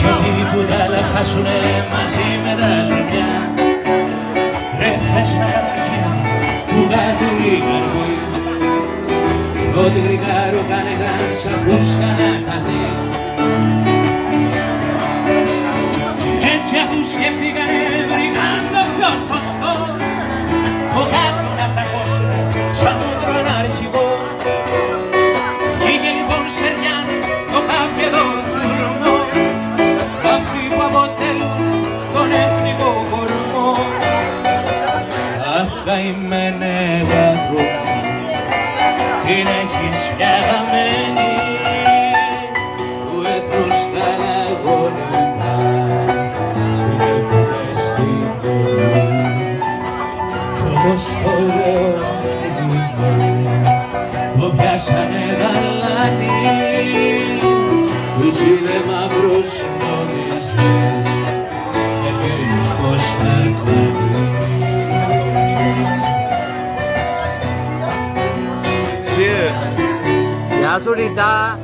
και τίποτα άλλα χάσουνε μαζί με τα ζουμιά. Ρε θες να κατακίνημα του γάτου η καρδί κι ό,τι γρικάρου κάνεις αν σ' αφούσκα να καθεί. Έτσι αφού σκέφτηκανε βρήκαν το πιο σωστό το γάτο να τσακώσουνε σαν μούτρο ένα αρχηγό. Βγήκε λοιπόν Σεριάννη το χάφιεδο τσουρμό αυτοί που αποτελούν τον εθνικό κορμό. Αχ καημένε γάτο την έχεις πια χαμένη του εθνούς τα λαγωνικά στην έκουνε στην πενή κι όπως το λέω το πιάσανε γαλάνι που εσύ δε μαύρος νόμιζε με φίλους πως θα κάνει. Cheers! Γεια σου Ρίτα!